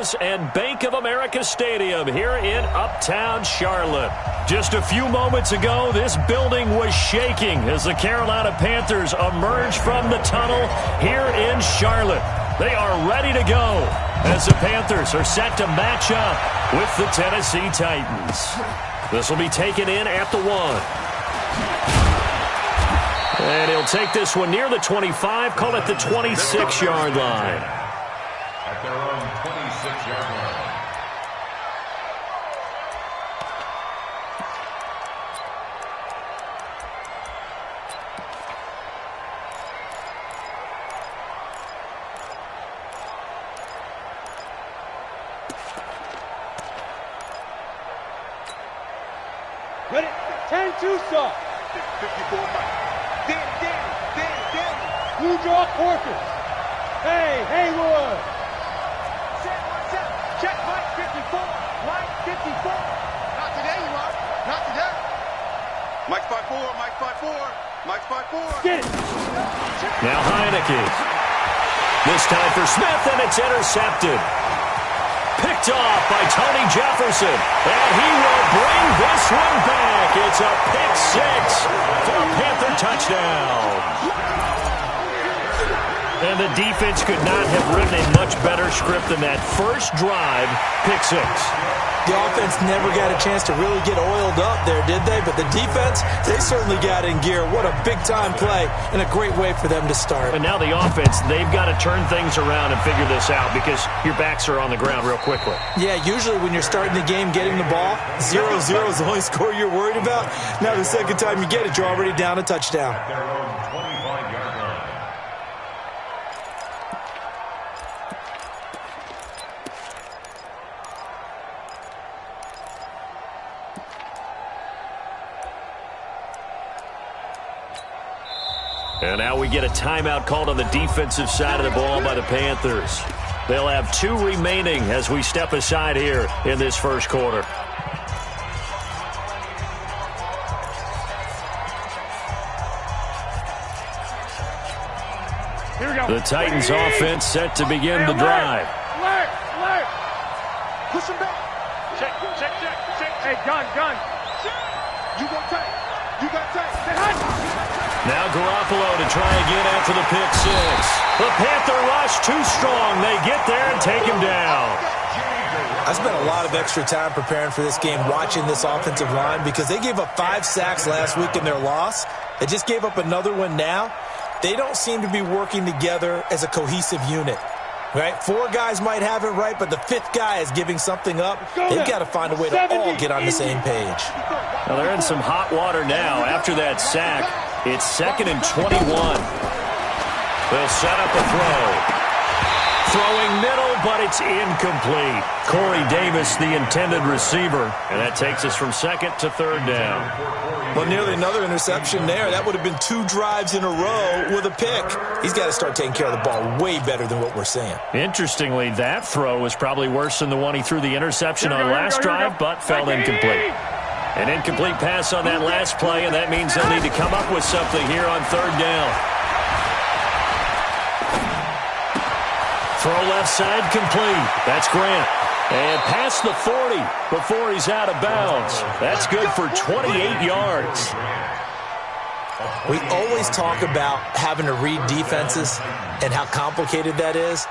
Angeles and Bank of America Stadium here in Uptown Charlotte. Just a few moments ago, this building was shaking as the Carolina Panthers emerged from the tunnel here in Charlotte. They are ready to go as the Panthers are set to match up with the Tennessee Titans. This will be taken in at the 1. And he'll take this one near the 25, call it the 26-yard line. At their own 26-yard line. Ready? 10-2 soft. 54 Mike. Danny. Who draw Corkers? Hey, Haywood. Set. Check Mike 54. Mike 54. Not today, you are. Not today. Mike 5-4. Mike 5-4. Get it. Now Heineke. This time for Smith, and it's intercepted. Picked off by Tony Jefferson. And he will bring this one back. It's a pick six for a Panther touchdown. And the defense could not have written a much better script than that first drive, pick six. The offense never got a chance to really get oiled up there, did they? But the defense, they certainly got in gear. What a big-time play and a great way for them to start. And now the offense, they've got to turn things around and figure this out because your backs are on the ground real quickly. Yeah, usually when you're starting the game getting the ball, 0-0 is the only score you're worried about. Now the second time you get it, you're already down a touchdown. At their own 25-yard line. And now we get a timeout called on the defensive side of the ball by the Panthers. They'll have 2 remaining as we step aside here in this first quarter. Here we go. The Titans offense set to begin the drive. Alert. Push him back. Check. Hey, gun. You got tight. Say hi. Now Garoppolo to try again after the pick six. The Panther rush too strong. They get there and take him down. I spent a lot of extra time preparing for this game watching this offensive line because they gave up 5 sacks last week in their loss. They just gave up another one now. They don't seem to be working together as a cohesive unit. Right? 4 guys might have it right, but the 5th guy is giving something up. They've got to find a way to all get on the same page. Now they're in some hot water now after that sack. It's 2nd and 21. They'll set up a throw. Throwing middle, but it's incomplete. Corey Davis, the intended receiver. And that takes us from 2nd to 3rd down. Well, nearly another interception there. That would have been 2 drives in a row with a pick. He's got to start taking care of the ball way better than what we're seeing. Interestingly, that throw was probably worse than the one he threw the interception on last drive, but fell incomplete. An incomplete pass on that last play, and that means they'll need to come up with something here on 3rd down. Throw left side complete. That's Grant. And past the 40 before he's out of bounds. That's good for 28 yards. We always talk about having to read defenses and how complicated that is.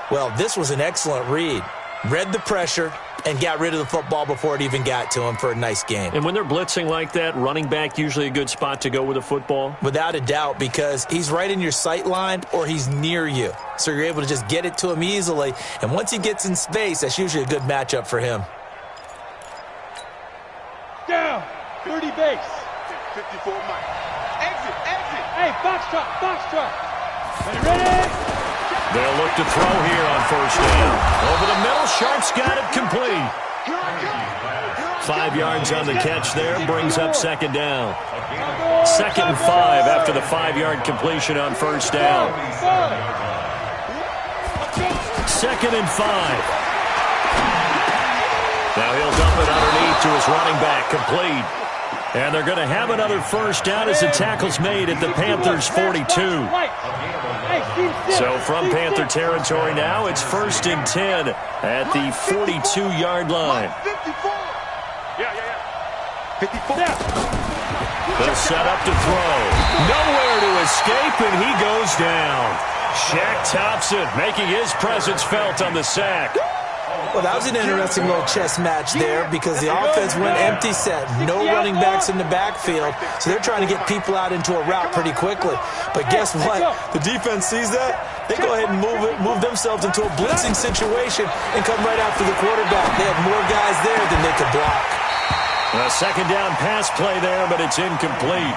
Well, this was an excellent read. Read the pressure and got rid of the football before it even got to him for a nice gain. And when they're blitzing like that, running back usually a good spot to go with a football? Without a doubt, because he's right in your sight line or he's near you. So you're able to just get it to him easily. And once he gets in space, that's usually a good matchup for him. Down. 30 base. 54 Mike. Exit. Hey, box truck. Ready? They'll look to throw here on 1st down. Over the middle, Sharp's got it complete. 5 yards on the catch there, brings up 2nd down. 2nd and 5 after the 5-yard completion on 1st down. 2nd and 5. Now he'll dump it underneath to his running back, complete. And they're going to have another first down as the tackle's made at the Panthers' 42. So from Panther territory now, it's 1st and 10 at the 42-yard line. 54. The setup to throw. Nowhere to escape, and he goes down. Shaq Thompson making his presence felt on the sack. Well, that was an interesting little chess match there because the offense went empty set. No running backs in the backfield, so they're trying to get people out into a route pretty quickly. But guess what? The defense sees that. They go ahead and move themselves into a blitzing situation and come right after the quarterback. They had more guys there than they could block. A second down pass play there, but it's incomplete.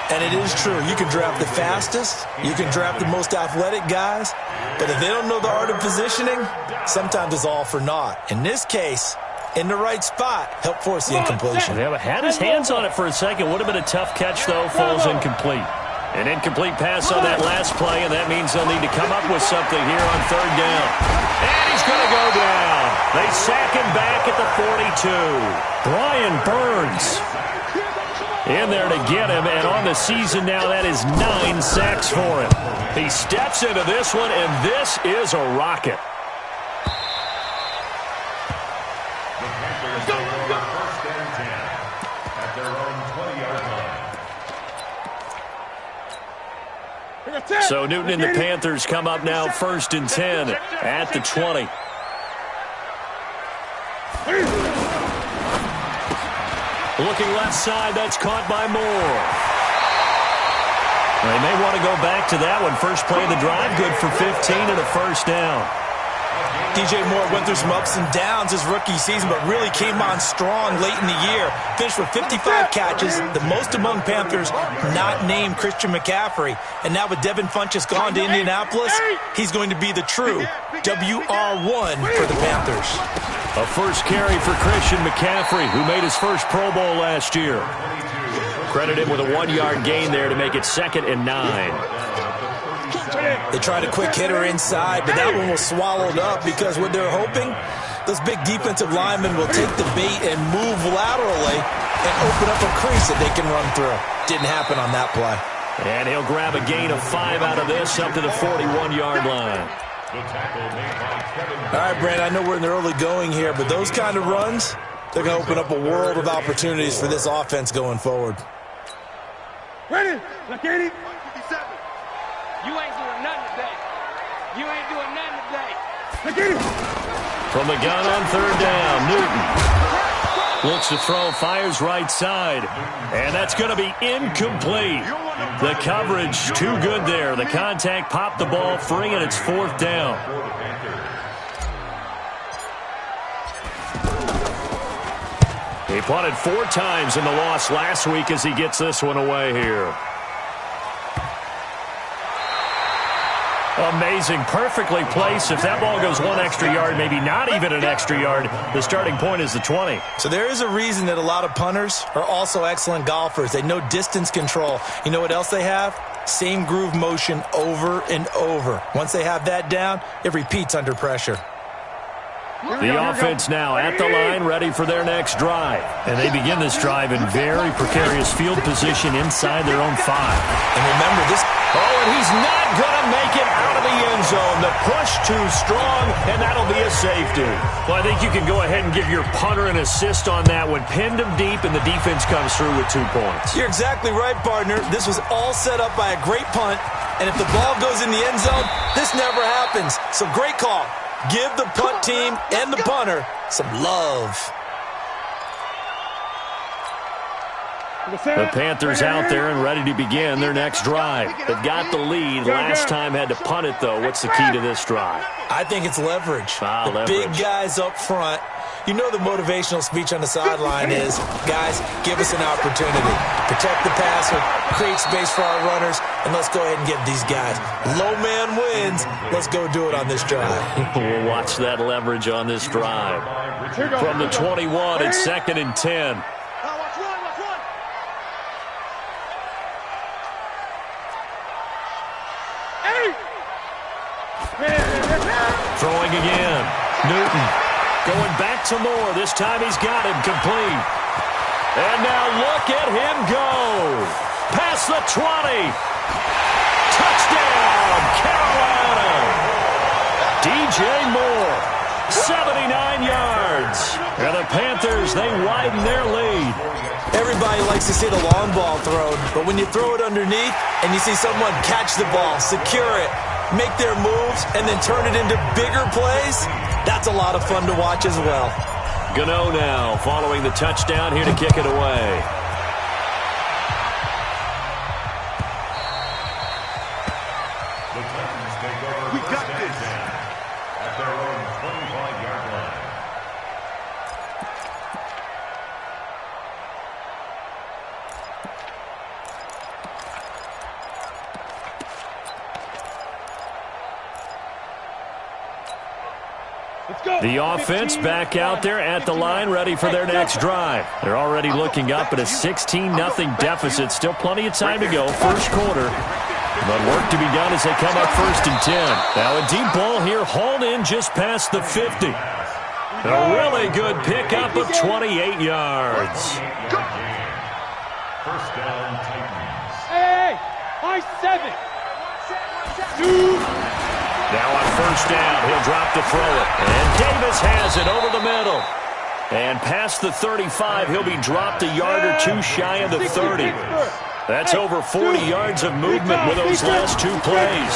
And it is true. You can draft the fastest. You can draft the most athletic guys. But if they don't know the art of positioning, sometimes it's all for naught. In this case, in the right spot, help force the incompletion. They had his hands on it for a second. Would have been a tough catch, though. Falls incomplete. An incomplete pass on that last play, and that means they'll need to come up with something here on 3rd down. And he's going to go down. They sack him back at the 42. Brian Burns in there to get him, and on the season now, that is 9 sacks for him. He steps into this one, and this is a rocket. The Panthers go for 1st and 10 at their own 20-yard line. So Newton and the Panthers come up now 1st and 10 at the 20. Looking left side, that's caught by Moore. They may want to go back to that one. First play of the drive, good for 15 and a first down. DJ Moore went through some ups and downs his rookie season, but really came on strong late in the year. Finished with 55 catches, the most among Panthers not named Christian McCaffrey. And now with Devin Funchess gone to Indianapolis, he's going to be the true WR1 for the Panthers. A first carry for Christian McCaffrey, who made his first Pro Bowl last year. Credit him with a 1-yard gain there to make it 2nd and 9. They tried a quick hitter inside, but that one was swallowed up because what they're hoping, those big defensive linemen will take the bait and move laterally and open up a crease that they can run through. Didn't happen on that play. And he'll grab a gain of 5 out of this up to the 41-yard line. All right, Brand, I know we're in the early going here, but those kind of runs, they're going to open up a world of opportunities for this offense going forward. Ready? Look at him. 57. You ain't doing nothing today. You ain't doing nothing today. Look at him. From the gun on 3rd down, Newton looks to throw, fires right side, and that's going to be incomplete. The coverage too good there. The contact popped the ball free, and it's 4th down. He punted 4 times in the loss last week as he gets this one away here. Amazing. Perfectly placed. If that ball goes 1 extra yard, maybe not even an extra yard, the starting point is the 20. So there is a reason that a lot of punters are also excellent golfers. They know distance control. You know what else they have? Same groove motion over and over. Once they have that down, it repeats under pressure. The offense now at the line, ready for their next drive. And they begin this drive in very precarious field position inside their own 5. And remember this. Oh, and he's not going to make it out of the end zone. The push too strong, and that'll be a safety. Well, I think you can go ahead and give your punter an assist on that one. Pinned him deep, and the defense comes through with 2 points. You're exactly right, partner. This was all set up by a great punt. And if the ball goes in the end zone, this never happens. So great call. Give the punt team and the punter some love. The Panthers out there and ready to begin their next drive. They've got the lead. Last time had to punt it, though. What's the key to this drive? I think it's leverage. The leverage. Big guys up front. You know the motivational speech on the sideline is, guys, give us an opportunity. Protect the passer, create space for our runners, and let's go ahead and get these guys. Low man wins. Let's go do it on this drive. We'll watch that leverage on this drive. From the 21, it's 2nd and 10. Throwing again. Newton going back to Moore. This time he's got him complete. And now look at him go. Past the 20. Touchdown, Carolina. DJ Moore, 79 yards. And the Panthers, they widen their lead. Everybody likes to see the long ball thrown, but when you throw it underneath and you see someone catch the ball, secure it, make their moves, and then turn it into bigger plays, that's a lot of fun to watch as well. Gano now following the touchdown here to kick it away. The Titans take over We got first and this. 10 at their own 25-yard line. Let's go. The offense back out there at the line, ready for their next drive. They're already looking up at a 16-0 deficit. Still plenty of time to go, first quarter. But work to be done as they come up first and 10. Now a deep ball here, hauled in just past the 50. A really good pickup of 28 yards. First down, Titans. Hey, I 7. Now on first down, he'll drop to throw it. And Davis has it over the middle. And past the 35, he'll be dropped a yard or two shy of the 30. That's over 40 yards of movement with those last two plays.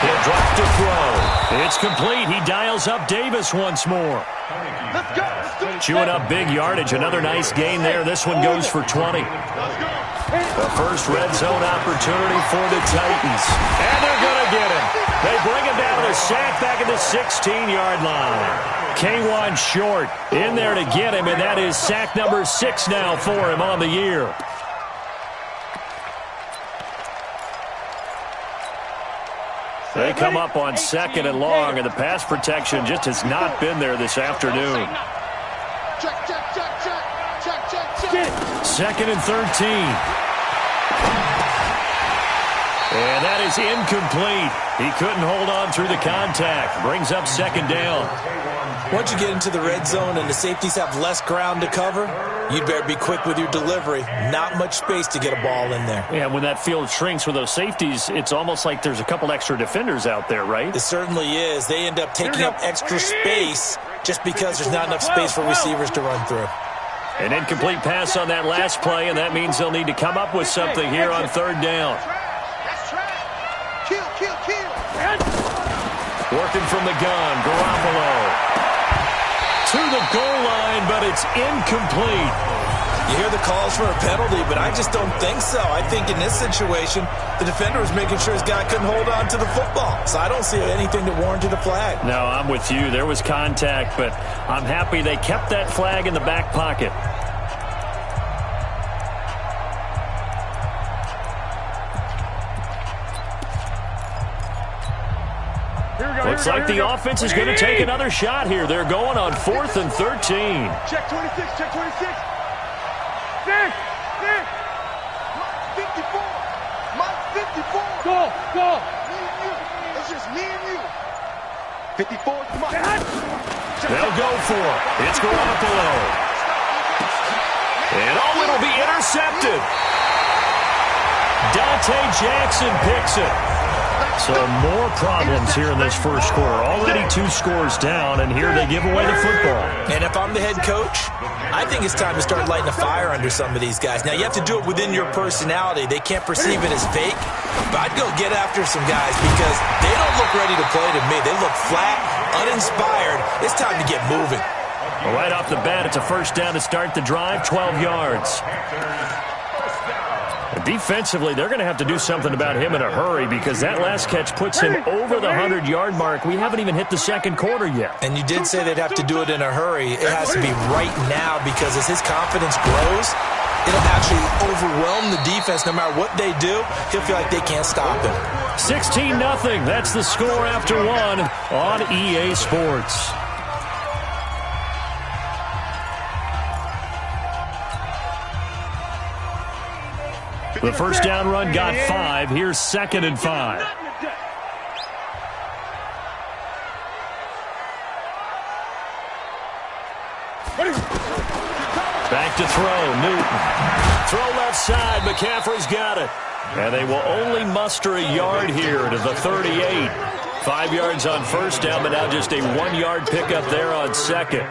He'll drop to throw. It's complete. He dials up Davis once more. Let's go. Chewing up big yardage. Another nice gain there. This one goes for 20. The first red zone opportunity for the Titans. And they're going to get him. They bring him down to a sack back at the 16-yard line. K1 short in there to get him, and that is sack number 6 now for him on the year. They come up on second and long, and the pass protection just has not been there this afternoon. Check, check, check, check. Check, check, check. Second and 13. And that is incomplete. He couldn't hold on through the contact. Brings up second down. Once you get into the red zone and the safeties have less ground to cover, you'd better be quick with your delivery. Not much space to get a ball in there. Yeah, when that field shrinks with those safeties, it's almost like there's a couple extra defenders out there, right? It certainly is. They end up taking up extra space just because there's not enough space for receivers to run through. An incomplete pass on that last play, and that means they'll need to come up with something here on third down. That's track. Kill, kill, kill. Working from the gun, Garoppolo. To the goal line, but it's incomplete. You hear the calls for a penalty, but I just don't think so. I think in this situation, the defender was making sure his guy couldn't hold on to the football. So I don't see anything that warranted a flag. No, I'm with you. There was contact, but I'm happy they kept that flag in the back pocket. Looks like the offense is going to take another shot here. They're going on 4th and 13. Check 26, check 26. 6, 6. Mike 54. Mike 54. Go, go. Me and you. It's just me and you. 54 is Mike. They'll go for it. It's Garoppolo. And oh, it'll be intercepted. Dante Jackson picks it. So more problems here in this first quarter. Already 2 scores down, and here they give away the football. And if I'm the head coach, I think it's time to start lighting a fire under some of these guys. Now, you have to do it within your personality. They can't perceive it as fake, but I'd go get after some guys because they don't look ready to play to me. They look flat, uninspired. It's time to get moving. Well, right off the bat, it's a first down to start the drive, 12 yards. Defensively, they're going to have to do something about him in a hurry because that last catch puts him over the 100-yard mark. We haven't even hit the second quarter yet. And you did say they'd have to do it in a hurry. It has to be right now because as his confidence grows, it'll actually overwhelm the defense. No matter what they do, he'll feel like they can't stop him. 16-0. That's the score after 1 on EA Sports. The first down run got 5. Here's 2nd and 5. Back to throw, Newton. Throw left side, McCaffrey's got it. And they will only muster a yard here to the 38. 5 yards on first down, but now just a 1-yard pickup there on second.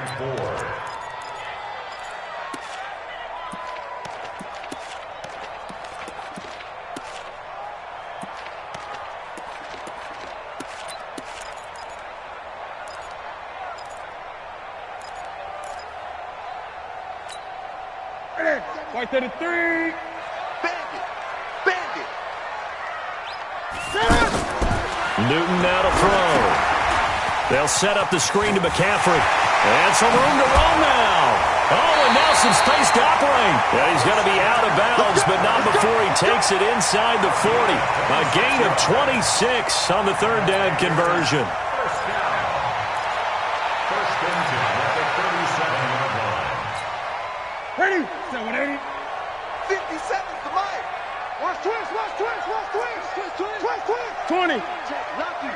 White 33. Bandit. Newton now to throw. They'll set up the screen to McCaffrey. And some room to roll now. Oh, and now some space to operate. Yeah, he's going to be out of bounds, but not before he takes it inside the 40. A gain of 26 on the third down conversion. First and 10 at the 37-yard line. Ready. 780. 57 to Mike. Watch twist. 20. Lucky.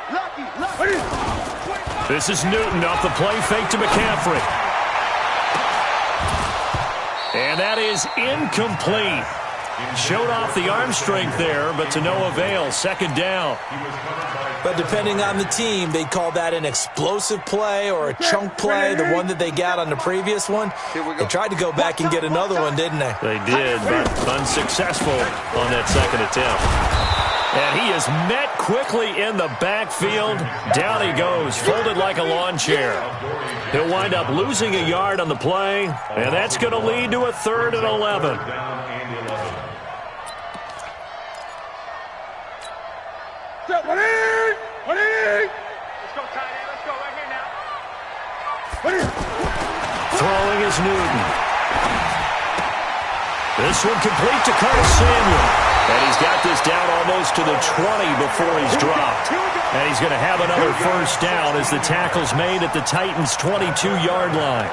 This is Newton off the play fake to McCaffrey. And that is incomplete. Showed off the arm strength there, but to no avail. Second down. But depending on the team, they'd call that an explosive play or a chunk play, the one that they got on the previous one. They tried to go back and get another one, didn't they? They did, but unsuccessful on that second attempt. And he is met quickly in the backfield. Down he goes, folded like a lawn chair. He'll wind up losing a yard on the play, and that's going to lead to a 3rd and 11. Let's go, tight end. Let's go right here now. Throwing is Newton. This one complete to Curtis Samuel. And he's got this down almost to the 20 before he's dropped. And he's going to have another first down as the tackle's made at the Titans' 22-yard line.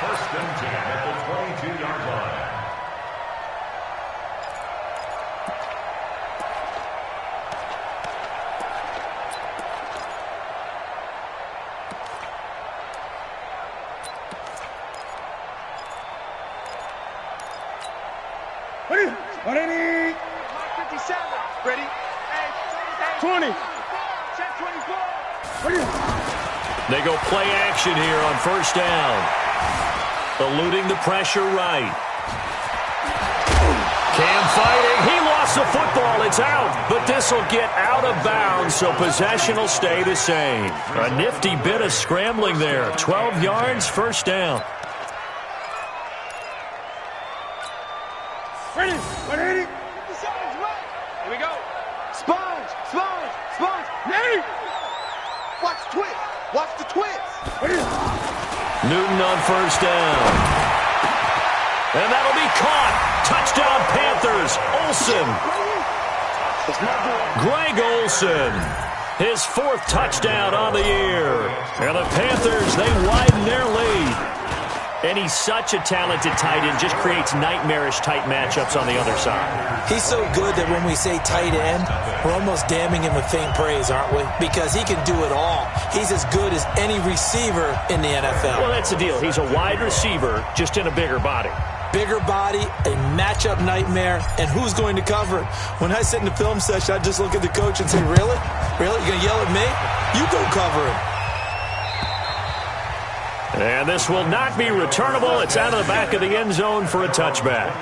First and 10 at the 22-yard line. Ready. 57. Ready. 20. Check 24. They go play action here on first down. Eluding the pressure right. Cam fighting. He lost the football. It's out. But this will get out of bounds, so possession will stay the same. A nifty bit of scrambling there. 12 yards, first down. Ready. 180. Here we go. Sponge. Ready. Watch the twist. Newton on first down. And that'll be caught. Touchdown Panthers. Olsen. Greg Olsen. His 4th touchdown on the year. And the Panthers, they widen their lead. And he's such a talented tight end, just creates nightmarish-type matchups on the other side. He's so good that when we say tight end, we're almost damning him with faint praise, aren't we? Because he can do it all. He's as good as any receiver in the NFL. Well, that's the deal. He's a wide receiver, just in a bigger body. Bigger body, a matchup nightmare, and who's going to cover it? When I sit in the film session, I just look at the coach and say, really? Really? You're going to yell at me? You go cover him. And this will not be returnable. It's out of the back of the end zone for a touchback.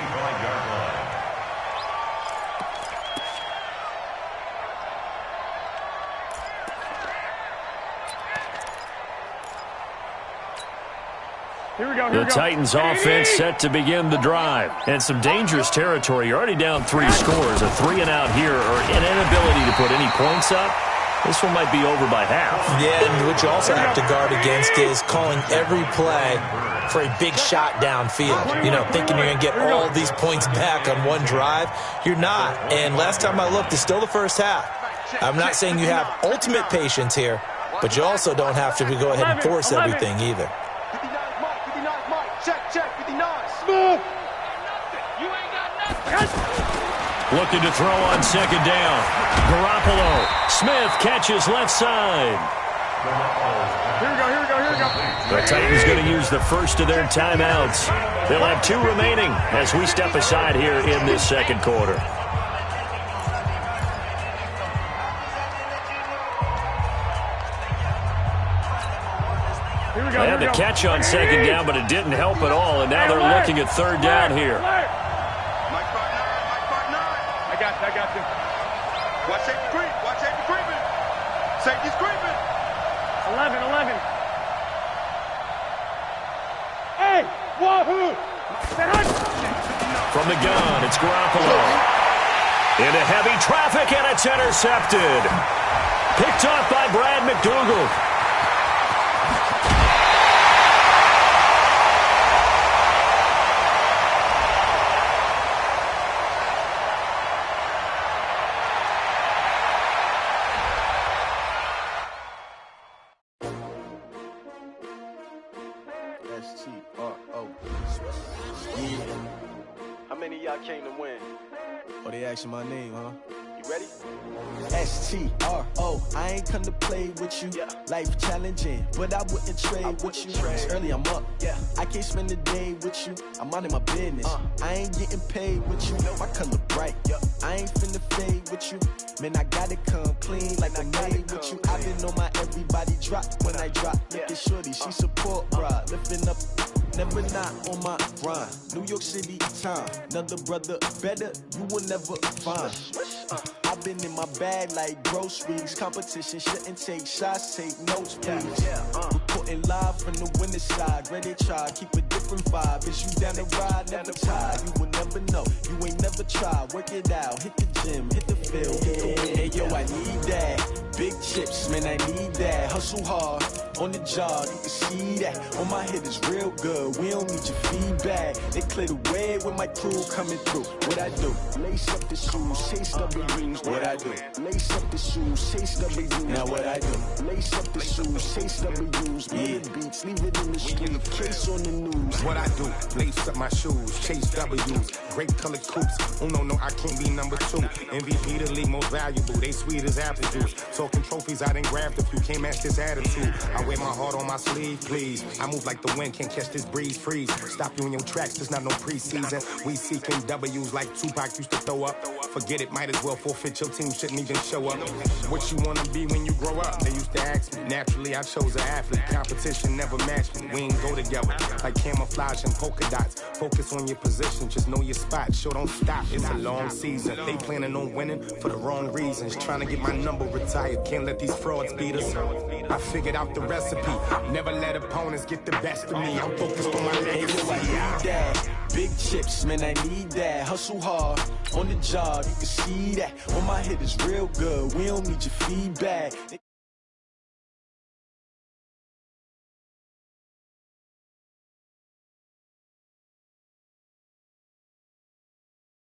Here we go. The Titans offense set to begin the drive. And some dangerous territory. You're already down 3 scores. A 3-and-out here or an inability to put any points up. This one might be over by half. Yeah, and what you also have to guard against is calling every play for a big shot downfield. You know, thinking you're going to get all these points back on one drive. You're not. And last time I looked, it's still the first half. I'm not saying you have ultimate patience here, but you also don't have to go ahead and force everything either. 59 Mike. Check, 59. Smooth. You ain't got nothing. Looking to throw on second down. Garoppolo. Smith catches left side. Here we go, here we go, here we go. The Titans going to use the first of their timeouts. They'll have 2 remaining as we step aside here in this second quarter. They had the catch on second down, but it didn't help at all, and now they're looking at third down here. Mike 5-9, Mike 5-9. I got you. Watch safety creep, watch safety creeping. Safety's creeping. 11. Hey, wahoo! From the gun, it's Garoppolo. Into heavy traffic, and it's intercepted. Picked off by Brad McDougal. How many of y'all came to win? Oh, they asking my name, huh? You ready? S-T-R-O, I ain't come to play with you. Yeah. Life challenging, but I wouldn't trade with you. It's early, I'm up. Yeah. I can't spend the day with you. I'm minding my business. I ain't getting paid with you. My color bright. Yeah. I ain't finna fade with you. Man, I gotta come clean like I'm made with you. I've been on my everybody drop when I drop. Look at shorty, she support, bruh. Lifting up. Never not on my grind. New York City time. Another brother better, you will never find. I've been in my bag like groceries. Competition shouldn't take shots, take notes, please. Reporting live from the winning side. Ready to try, keep a different vibe. Is you down the ride, never tired. You will never know, you ain't never tried. Work it out, hit the gym, hit the field, hit the win. Hey yo, I need that. Big chips, man, I need that. Hustle hard, on the job, you can see that. On my head is real good, we don't need your feedback. They clear the way with my crew coming through. What I do? Lace up the shoes, chase W's. What I do? Lace up the shoes, chase W's. Now what I do? Lace up the shoes, chase W's. Million beats, leave it in the street, case on the news. What I do? Lace up my shoes, chase W's. Great colored coops. Oh no, I can't be number 2. MVP the league most valuable. They sweet as apple juice. Talking trophies, I didn't grab a few. Can't match this attitude. I wear my heart on my sleeve, please. I move like the wind, can't catch this breeze, freeze. Stop you in your tracks, there's not no preseason. We seeking W's like Tupac used to throw up. Forget it, might as well forfeit. Your team shouldn't even show up. What you wanna be when you grow up? They used to ask me. Naturally, I chose an athlete. Competition never matched me. We ain't go together like camouflage and polka dots. Focus on your position, just know your spot. Sure, don't stop. It's a long season. They planning on winning for the wrong reasons. Trying to get my number retired. Can't let these frauds beat us. I figured out the recipe. Never let opponents get the best of me. I'm focused on my legacy. I need that. Big chips, man, I need that. Hustle hard, on the job, you can see that. On my head is real good, we don't need your feedback.